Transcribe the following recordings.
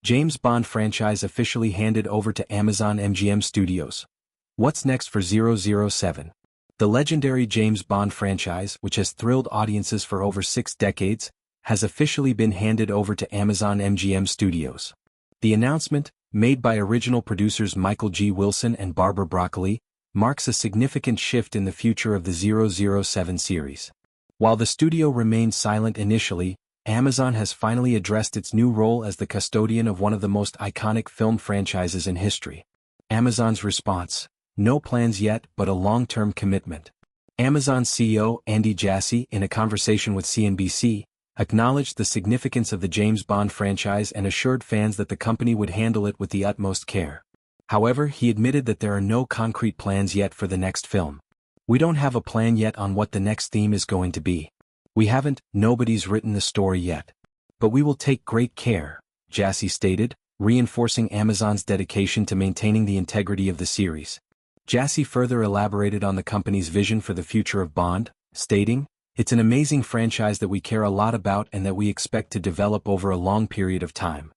James Bond franchise officially handed over to Amazon MGM Studios. What's next for 007? The legendary James Bond franchise, which has thrilled audiences for over 6 decades, has officially been handed over to Amazon MGM Studios. The announcement, made by original producers Michael G. Wilson and Barbara Broccoli, marks a significant shift in the future of the 007 series. While the studio remained silent initially, Amazon has finally addressed its new role as the custodian of one of the most iconic film franchises in history. Amazon's response: no plans yet, but a long-term commitment. Amazon CEO Andy Jassy, in a conversation with CNBC, acknowledged the significance of the James Bond franchise and assured fans that the company would handle it with the utmost care. However, he admitted that there are no concrete plans yet for the next film. "We don't have a plan yet on what the next theme is going to be. Nobody's written the story yet. But we will take great care," Jassy stated, reinforcing Amazon's dedication to maintaining the integrity of the series. Jassy further elaborated on the company's vision for the future of Bond, stating, "It's an amazing franchise that we care a lot about and that we expect to develop over a long period of time."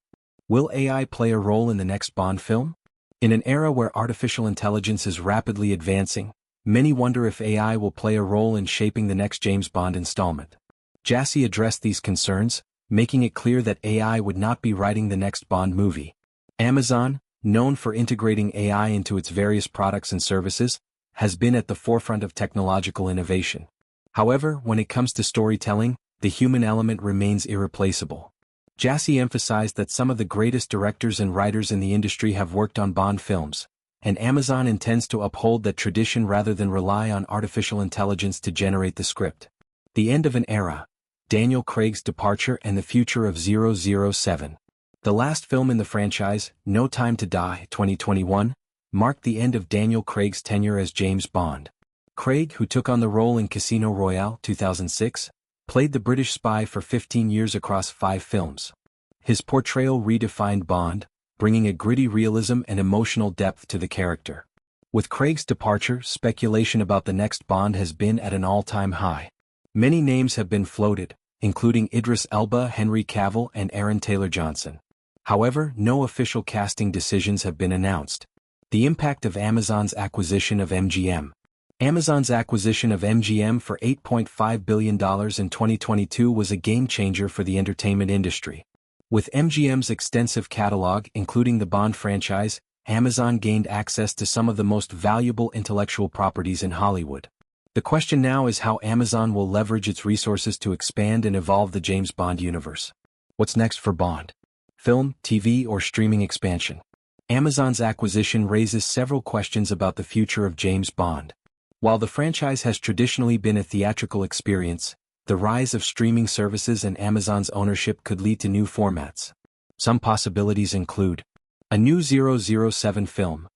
Will AI play a role in the next Bond film? In an era where artificial intelligence is rapidly advancing, many wonder if AI will play a role in shaping the next James Bond installment. Jassy addressed these concerns, making it clear that AI would not be writing the next Bond movie. Amazon, known for integrating AI into its various products and services, has been at the forefront of technological innovation. However, when it comes to storytelling, the human element remains irreplaceable. Jassy emphasized that some of the greatest directors and writers in the industry have worked on Bond films, and Amazon intends to uphold that tradition rather than rely on artificial intelligence to generate the script. The end of an era, Daniel Craig's departure and the future of 007. The last film in the franchise, No Time to Die 2021, marked the end of Daniel Craig's tenure as James Bond. Craig, who took on the role in Casino Royale 2006, played the British spy for 15 years across 5 films. His portrayal redefined Bond, bringing a gritty realism and emotional depth to the character. With Craig's departure, speculation about the next Bond has been at an all-time high. Many names have been floated, including Idris Elba, Henry Cavill, and Aaron Taylor-Johnson. However, no official casting decisions have been announced. The impact of Amazon's acquisition of MGM. Amazon's acquisition of MGM for $8.5 billion in 2022 was a game-changer for the entertainment industry. With MGM's extensive catalog, including the Bond franchise, Amazon gained access to some of the most valuable intellectual properties in Hollywood. The question now is how Amazon will leverage its resources to expand and evolve the James Bond universe. What's next for Bond? Film, TV, or streaming expansion? Amazon's acquisition raises several questions about the future of James Bond. While the franchise has traditionally been a theatrical experience, the rise of streaming services and Amazon's ownership could lead to new formats. Some possibilities include a new 007 film.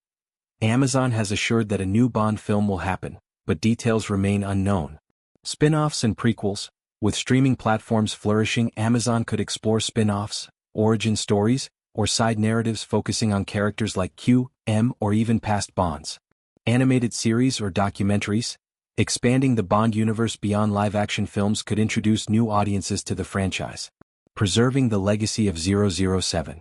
Amazon has assured that a new Bond film will happen, but details remain unknown. Spin-offs and prequels. With streaming platforms flourishing, Amazon could explore spin-offs, origin stories, or side narratives focusing on characters like Q, M, or even past Bonds. Animated series or documentaries. Expanding the Bond universe beyond live-action films could introduce new audiences to the franchise. Preserving the legacy of 007.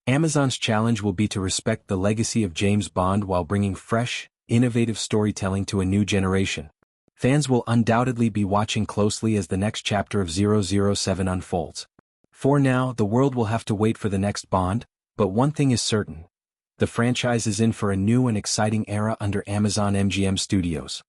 Amazon's challenge will be to respect the legacy of James Bond while bringing fresh, innovative storytelling to a new generation. Fans will undoubtedly be watching closely as the next chapter of 007 unfolds. For now, the world will have to wait for the next Bond, but one thing is certain. The franchise is in for a new and exciting era under Amazon MGM Studios.